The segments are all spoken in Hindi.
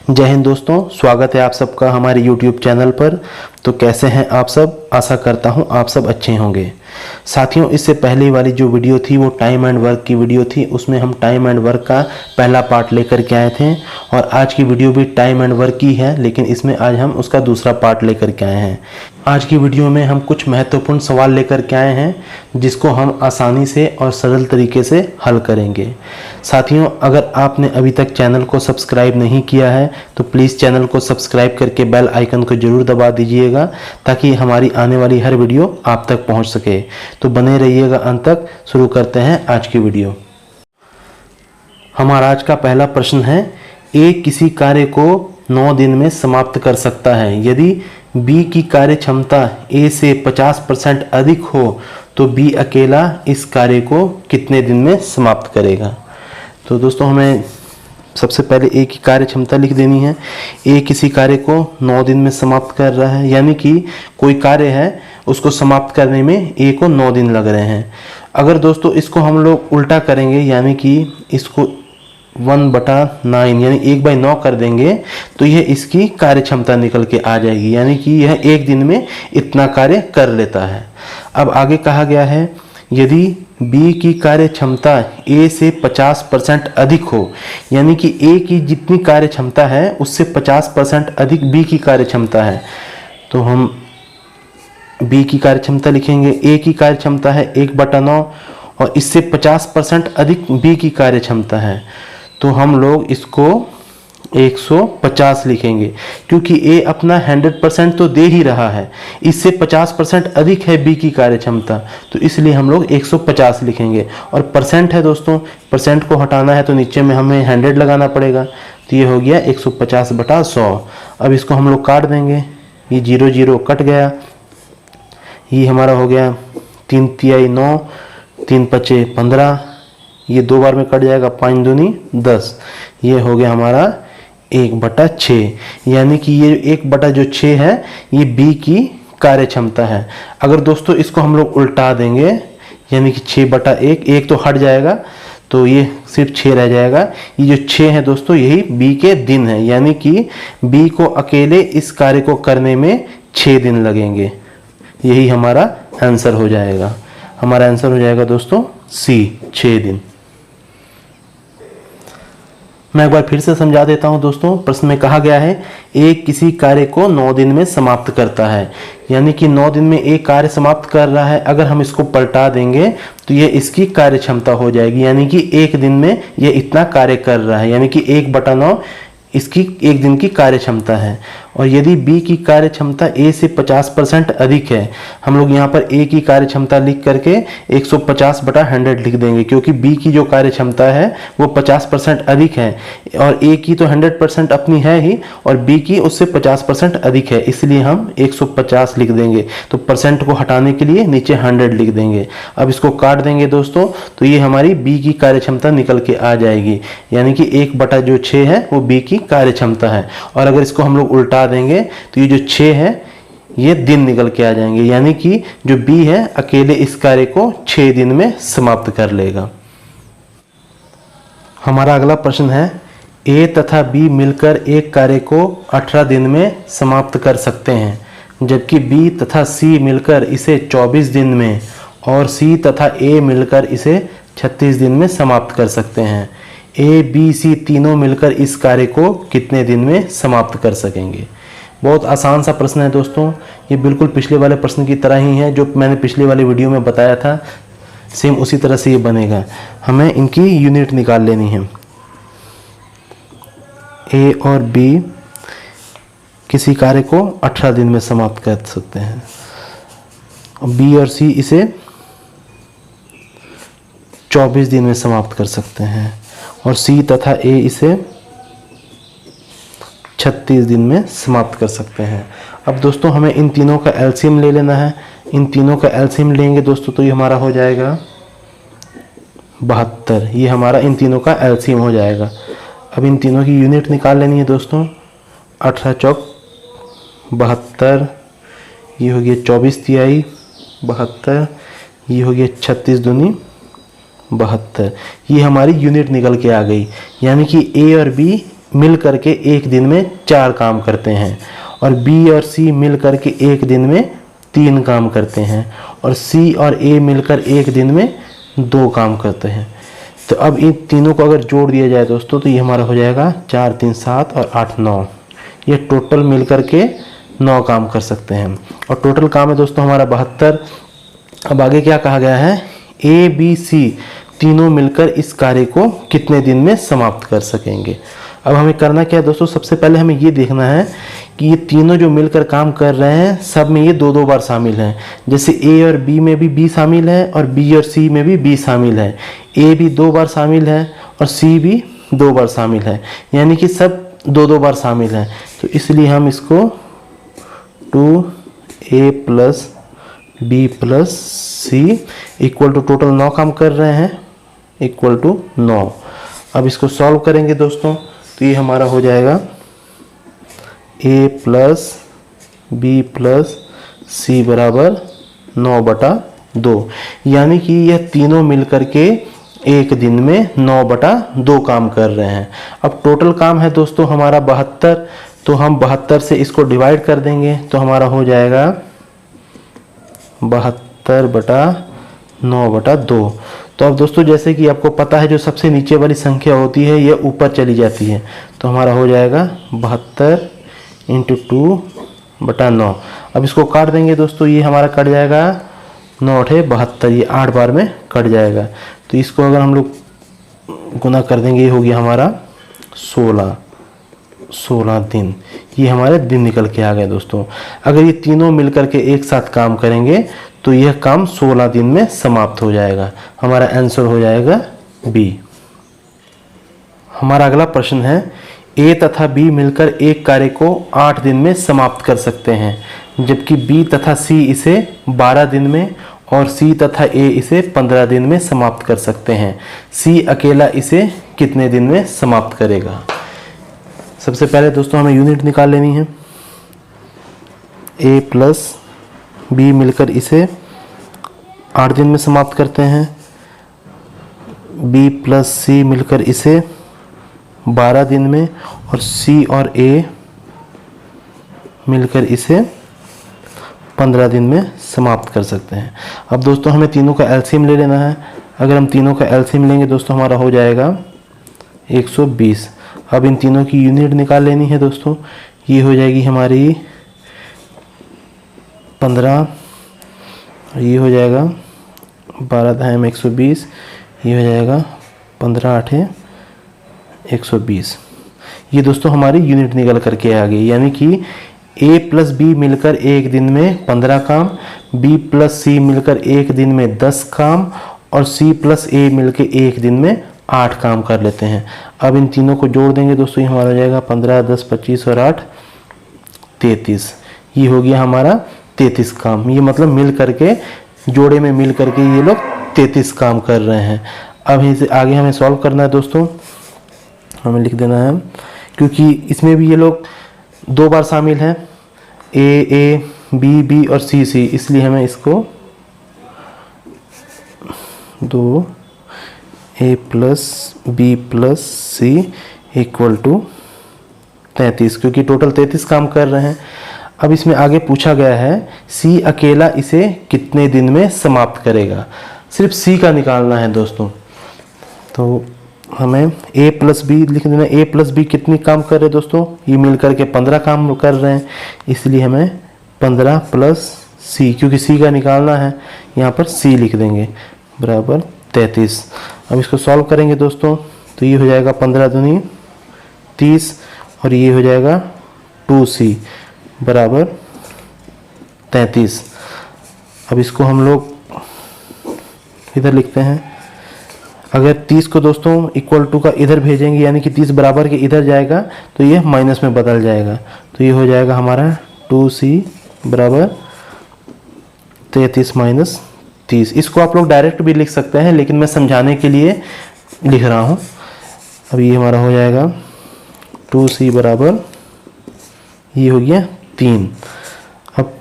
जय हिंद दोस्तों, स्वागत है आप सबका हमारे YouTube चैनल पर। तो कैसे हैं आप सब? आशा करता हूं आप सब अच्छे होंगे। साथियों, इससे पहले वाली जो वीडियो थी वो टाइम एंड वर्क की वीडियो थी। उसमें हम टाइम एंड वर्क का पहला पार्ट लेकर के आए थे और आज की वीडियो भी टाइम एंड वर्क की है, लेकिन इसमें आज हम उसका दूसरा पार्ट लेकर के आए हैं। आज की वीडियो में हम कुछ महत्वपूर्ण सवाल लेकर के आए हैं जिसको हम आसानी से और सरल तरीके से हल करेंगे। साथियों, अगर आपने अभी तक चैनल को सब्सक्राइब नहीं किया है तो प्लीज़ चैनल को सब्सक्राइब करके बेल आइकन को जरूर दबा दीजिएगा ताकि हमारी आने वाली हर वीडियो आप तक पहुंच सके। तो बने रहिएगा अंत तक। शुरू करते हैं आज की वीडियो। हमारा आज का पहला प्रश्न है, ए किसी कार्य को 9 दिन में समाप्त कर सकता है। यदि बी की कार्य क्षमता ए से 50% अधिक हो तो बी अकेला इस कार्य को कितने दिन में समाप्त करेगा। तो दोस्तों, हमें सबसे पहले ए की कार्य क्षमता लिख देनी है। ए किसी कार्य को 9 दिन में समाप्त कर रहा है, यानी कि कोई कार्य है उसको समाप्त करने में ए को 9 दिन लग रहे हैं। अगर दोस्तों इसको हम लोग उल्टा करेंगे, यानी कि इसको 1/9 यानी 1/9 कर देंगे तो यह इसकी कार्य क्षमता निकल के आ जाएगी, यानी कि यह एक दिन में इतना कार्य कर लेता है। अब आगे कहा गया है, यदि बी की कार्य क्षमता ए से 50% अधिक हो, यानी कि ए की जितनी कार्य क्षमता है उससे 50% अधिक बी की कार्य क्षमता है, तो हम बी की कार्य क्षमता लिखेंगे। ए की कार्य क्षमता है 1/9 और इससे 50% अधिक बी की कार्य क्षमता है, तो हम लोग इसको 150 लिखेंगे, क्योंकि ए अपना 100% तो दे ही रहा है, इससे 50% अधिक है बी की कार्य क्षमता, तो इसलिए हम लोग 150 लिखेंगे। और परसेंट है दोस्तों, परसेंट को हटाना है तो नीचे में हमें 100 लगाना पड़ेगा, तो ये हो गया 150/100। अब इसको हम लोग काट देंगे, ये 0 0 कट गया, ये हमारा हो गया 3 तिहाई 9, 3 पचे 15, ये 2 बार में कट जाएगा, 5 दूनी 10, ये हो गया हमारा 1/6, यानी कि ये 1/6 है ये बी की कार्य क्षमता है। अगर दोस्तों इसको हम लोग उल्टा देंगे, यानी कि 6/1, एक तो हट जाएगा तो ये सिर्फ 6 रह जाएगा। ये जो 6 है दोस्तों यही बी के दिन है, यानी कि बी को अकेले इस कार्य को करने में 6 दिन लगेंगे। यही हमारा आंसर हो जाएगा। हमारा आंसर हो जाएगा दोस्तों सी, 6 दिन। मैं एक बार फिर से समझा देता हूं दोस्तों। प्रश्न में कहा गया है, ए किसी कार्य को 9 दिन में समाप्त करता है, यानी कि 9 दिन में एक कार्य समाप्त कर रहा है। अगर हम इसको पलटा देंगे तो ये इसकी कार्य क्षमता हो जाएगी, यानी कि एक दिन में ये इतना कार्य कर रहा है, यानी कि 1/9 इसकी एक दिन की कार्य क्षमता है। और यदि बी की कार्य क्षमता ए से 50% अधिक है, हम लोग यहाँ पर ए की कार्य क्षमता लिख करके 150/100 लिख देंगे, क्योंकि बी की जो कार्य क्षमता है वो 50% अधिक है और ए की तो 100% अपनी है ही और बी की उससे 50% अधिक है, इसलिए हम 150 लिख देंगे। तो परसेंट को हटाने के लिए नीचे 100 लिख देंगे। अब इसको काट देंगे दोस्तों, तो ये हमारी बी की कार्य क्षमता निकल के आ जाएगी, यानी कि 1/6 है वो बी की कार्य क्षमता है। और अगर इसको हम लोग उल्टा देंगे तो ये जो 6 है ये दिन निकल के आ जाएंगे, यानी कि जो बी है अकेले इस कार्य को 6 दिन में समाप्त कर लेगा। हमारा अगला प्रश्न है, ए तथा बी मिलकर एक कार्य को 18 दिन में समाप्त कर सकते हैं, जबकि बी तथा सी मिलकर इसे 24 दिन में और सी तथा ए मिलकर इसे 36 दिन में समाप्त कर सकते हैं। ए बी सी तीनों मिलकर इस कार्य को कितने दिन में समाप्त कर सकेंगे। बहुत आसान सा प्रश्न है दोस्तों, ये बिल्कुल पिछले वाले प्रश्न की तरह ही है जो मैंने पिछले वाली वीडियो में बताया था, सेम उसी तरह से ये बनेगा। हमें इनकी यूनिट निकाल लेनी है। ए और बी किसी कार्य को 18 दिन में समाप्त कर सकते हैं, बी और सी इसे 24 दिन में समाप्त कर सकते हैं और सी तथा ए इसे 36 दिन में समाप्त कर सकते हैं। अब दोस्तों हमें इन तीनों का एलसीएम ले लेना है। इन तीनों का एलसीएम लेंगे दोस्तों तो ये हमारा हो जाएगा 72। ये हमारा इन तीनों का एलसीएम हो जाएगा। अब इन तीनों की यूनिट निकाल लेनी है दोस्तों। 18 चौक 72, ये हो गया 24 तिहाई 72, ये हो गया 36 दूनी 72। ये हमारी यूनिट निकल के आ गई, यानी कि ए और बी मिल करके एक दिन में 4 काम करते हैं, और बी और सी मिल करके एक दिन में 3 काम करते हैं, और सी और ए मिलकर एक दिन में 2 काम करते हैं। तो अब इन तीनों को अगर जोड़ दिया जाए दोस्तों तो ये हमारा हो जाएगा 4 3 7 और 8 9। ये टोटल मिल करके 9 काम कर सकते हैं, और टोटल काम है दोस्तों हमारा 72। अब आगे क्या कहा गया है, ए बी सी तीनों मिलकर इस कार्य को कितने दिन में समाप्त कर सकेंगे। अब हमें करना क्या है दोस्तों, सबसे पहले हमें ये देखना है कि ये तीनों जो मिलकर काम कर रहे हैं सब में ये 2-2 बार शामिल हैं। जैसे ए और बी में भी बी शामिल है और बी और सी में भी बी शामिल है, ए भी 2 बार शामिल है और सी भी 2 बार शामिल है, यानी कि सब 2-2 बार शामिल हैं। तो इसलिए हम इसको 2a plus B plus C equal to total 9 काम कर रहे हैं, इक्वल टू 9। अब इसको सॉल्व करेंगे दोस्तों तो ये हमारा हो जाएगा a प्लस बी प्लस सी बराबर 9/2, यानी कि यह तीनों मिलकर के एक दिन में 9/2 काम कर रहे हैं। अब टोटल काम है दोस्तों हमारा 72, तो हम 72 से इसको डिवाइड कर देंगे तो हमारा हो जाएगा 72/9/2। तो अब दोस्तों जैसे कि आपको पता है जो सबसे नीचे वाली संख्या होती है यह ऊपर चली जाती है, तो हमारा हो जाएगा 72 × 2/9। अब इसको काट देंगे दोस्तों, ये हमारा कट जाएगा 9 × 72, ये 8 बार में कट जाएगा। तो इसको अगर हम लोग गुना कर देंगे ये हो गया हमारा 16 दिन। ये हमारे दिन निकल के आ गए दोस्तों। अगर ये तीनों मिलकर के एक साथ काम करेंगे तो यह काम 16 दिन में समाप्त हो जाएगा। हमारा आंसर हो जाएगा बी। हमारा अगला प्रश्न है, ए तथा बी मिलकर एक कार्य को 8 दिन में समाप्त कर सकते हैं, जबकि बी तथा सी इसे 12 दिन में और सी तथा ए इसे 15 दिन में समाप्त कर सकते हैं। सी अकेला इसे कितने दिन में समाप्त करेगा। सबसे पहले दोस्तों हमें यूनिट निकाल लेनी है। ए प्लस बी मिलकर इसे 8 दिन में समाप्त करते हैं, बी प्लस सी मिलकर इसे 12 दिन में और सी और ए मिलकर इसे 15 दिन में समाप्त कर सकते हैं। अब दोस्तों हमें तीनों का एलसीएम ले लेना है। अगर हम तीनों का एलसीएम लेंगे दोस्तों हमारा हो जाएगा 120। अब इन तीनों की यूनिट निकाल लेनी है दोस्तों। ये हो जाएगी हमारी 15, ये हो जाएगा 12 × 120, ये हो जाएगा 15 × 8 = 120। ये दोस्तों हमारी यूनिट निकल करके आ गई, यानी कि a प्लस बी मिलकर एक दिन में 15 काम, b प्लस सी मिलकर एक दिन में 10 काम और c प्लस a मिलकर एक दिन में 8 काम कर लेते हैं। अब इन तीनों को जोड़ देंगे दोस्तों, ये हमारा हो जाएगा 15 10 25 और 8 33। ये हो गया हमारा 33 काम। ये मतलब मिल करके जोड़े में मिल करके ये लोग 33 काम कर रहे हैं। अब इसे आगे हमें सॉल्व करना है दोस्तों, हमें लिख देना है, क्योंकि इसमें भी ये लोग 2 बार शामिल हैं, ए बी बी और सी सी, इसलिए हमें इसको 2a plus B plus C equal to 33, क्योंकि टोटल 33 काम कर रहे हैं। अब इसमें आगे पूछा गया है सी अकेला इसे कितने दिन में समाप्त करेगा। सिर्फ सी का निकालना है दोस्तों, तो हमें a प्लस बी लिख देना। a प्लस बी कितनी काम कर रहे हैं दोस्तों, ये मिल करके 15 काम कर रहे हैं, इसलिए हमें 15 प्लस सी, क्योंकि सी का निकालना है, यहाँ पर सी लिख देंगे बराबर 33। अब इसको सॉल्व करेंगे दोस्तों तो ये हो जाएगा 15 दूनी 30 और ये हो जाएगा 2c बराबर 33। अब इसको हम लोग इधर लिखते हैं। अगर 30 को दोस्तों इक्वल टू का इधर भेजेंगे, यानी कि 30 बराबर के इधर जाएगा तो ये माइनस में बदल जाएगा, तो ये हो जाएगा हमारा 2c बराबर 33 माइनस 30। इसको आप लोग डायरेक्ट भी लिख सकते हैं, लेकिन मैं समझाने के लिए लिख रहा हूँ। अब ये हमारा हो जाएगा 2c बराबर, ये हो गया 3। अब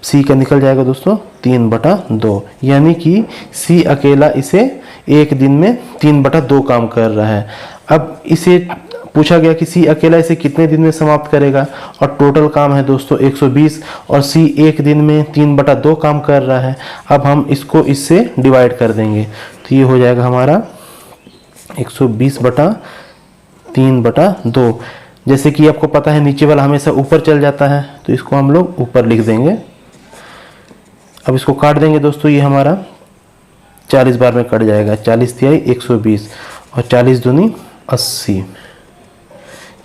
c का निकल जाएगा दोस्तों 3/2, यानी कि c अकेला इसे एक दिन में 3/2 काम कर रहा है। अब इसे पूछा गया कि सी अकेला इसे कितने दिन में समाप्त करेगा, और टोटल काम है दोस्तों 120, और सी एक दिन में 3/2 काम कर रहा है। अब हम इसको इससे डिवाइड कर देंगे, तो ये हो जाएगा हमारा 120/3/2। जैसे कि आपको पता है नीचे वाला हमेशा ऊपर चल जाता है, तो इसको हम लोग ऊपर लिख देंगे। अब इसको काट देंगे दोस्तों, ये हमारा 40 बार में कट जाएगा। 40 तिहाई 120 और 40 दूनी 80।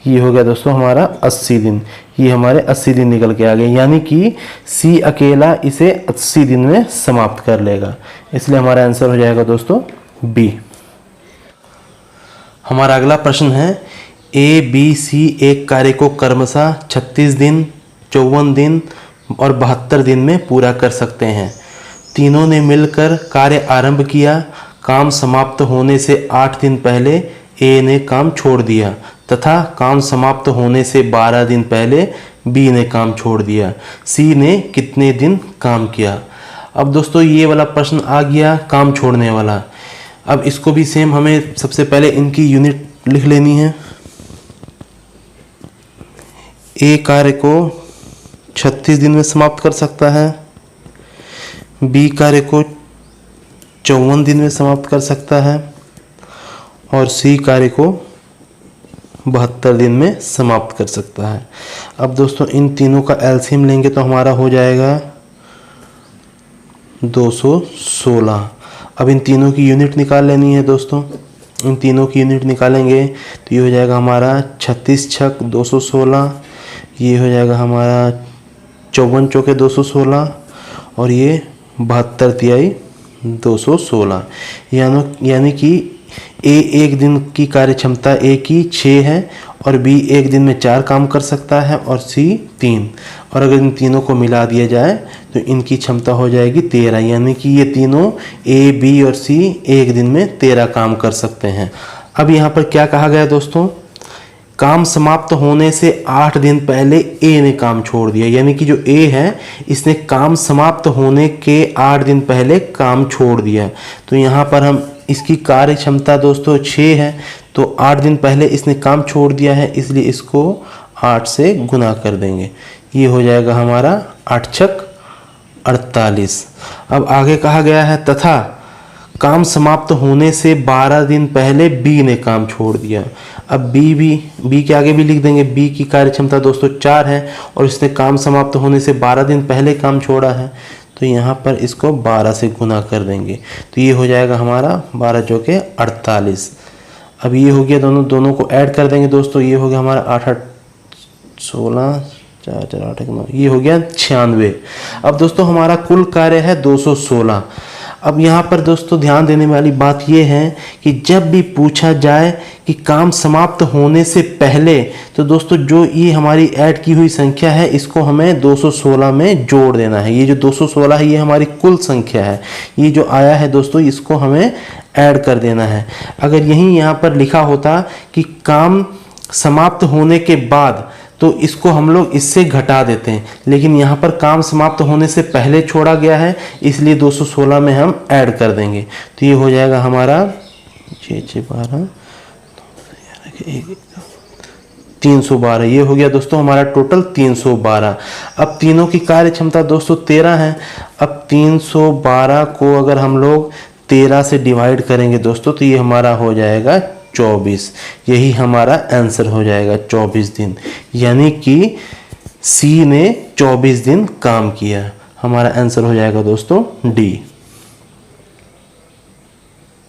ये हो गया दोस्तों हमारा 80 दिन। ये हमारे 80 दिन निकल के आ गए, यानी कि सी अकेला इसे 80 दिन में समाप्त कर लेगा। इसलिए हमारा आंसर हो जाएगा दोस्तों बी। हमारा अगला प्रश्न है, ए बी सी एक कार्य को क्रमशः 36 दिन, 54 दिन और 72 दिन में पूरा कर सकते हैं। तीनों ने मिलकर कार्य आरंभ किया। काम समाप्त होने से 8 दिन पहले ए ने काम छोड़ दिया तथा काम समाप्त होने से 12 दिन पहले बी ने काम छोड़ दिया। सी ने कितने दिन काम किया? अब दोस्तों ये वाला प्रश्न आ गया काम छोड़ने वाला। अब इसको भी सेम हमें सबसे पहले इनकी यूनिट लिख लेनी है। ए कार्य को 36 दिन में समाप्त कर सकता है, बी कार्य को 54 दिन में समाप्त कर सकता है और सी कार्य को 72 दिन में समाप्त कर सकता है। अब दोस्तों इन तीनों का एलसीएम लेंगे तो हमारा हो जाएगा 216। अब इन तीनों की यूनिट निकाल लेनी है दोस्तों। इन तीनों की यूनिट निकालेंगे तो ये हो जाएगा हमारा 36 छक 216, ये हो जाएगा हमारा 54 चौके 216 और ये 72 तिहाई 216। यानी कि ए एक दिन की कार्य क्षमता ए की 6 है और बी एक दिन में 4 काम कर सकता है और सी 3। और अगर इन तीनों को मिला दिया जाए तो इनकी क्षमता हो जाएगी 13। यानी कि ये तीनों ए बी और सी एक दिन में 13 काम कर सकते हैं। अब यहाँ पर क्या कहा गया दोस्तों, काम समाप्त होने से 8 दिन पहले ए ने काम छोड़ दिया। यानी कि जो ए है इसने काम समाप्त होने के 8 दिन पहले काम छोड़ दिया। तो यहाँ पर हम इसकी कार्य क्षमता दोस्तों 6 है, तो 8 दिन पहले इसने काम छोड़ दिया है, इसलिए इसको 8 से गुना कर देंगे। ये हो जाएगा हमारा 8 छक 48। अब आगे कहा गया है तथा काम समाप्त होने से 12 दिन पहले बी ने काम छोड़ दिया। अब बी के आगे भी लिख देंगे। बी की कार्य क्षमता दोस्तों 4 है और इसने काम समाप्त होने से 12 दिन पहले काम छोड़ा है, तो यहाँ पर इसको 12 से गुना कर देंगे। तो ये हो जाएगा हमारा 12 चौके 48। अब ये हो गया, दोनों को ऐड कर देंगे दोस्तों। ये हो गया हमारा 8 8 16 4 4 8 9, ये हो गया 96। अब दोस्तों हमारा कुल कार्य है 216। अब यहाँ पर दोस्तों ध्यान देने वाली बात यह है कि जब भी पूछा जाए कि काम समाप्त होने से पहले, तो दोस्तों जो ये हमारी ऐड की हुई संख्या है इसको हमें 216 में जोड़ देना है। ये जो 216 है ये हमारी कुल संख्या है। ये जो आया है दोस्तों इसको हमें ऐड कर देना है। अगर यहीं यहाँ पर लिखा होता कि काम समाप्त होने के बाद, तो इसको हम लोग इससे घटा देते हैं, लेकिन यहाँ पर काम समाप्त होने से पहले छोड़ा गया है इसलिए 216 में हम ऐड कर देंगे। तो ये हो जाएगा हमारा 6 6 12 312। ये हो गया दोस्तों हमारा टोटल 312। अब तीनों की कार्य क्षमता दोस्तों 13 है। अब 312 को अगर हम लोग 13 से डिवाइड करेंगे दोस्तों तो ये हमारा हो जाएगा 24। यही हमारा आंसर हो जाएगा 24 दिन। यानी कि सी ने 24 दिन काम किया। हमारा आंसर हो जाएगा दोस्तों डी।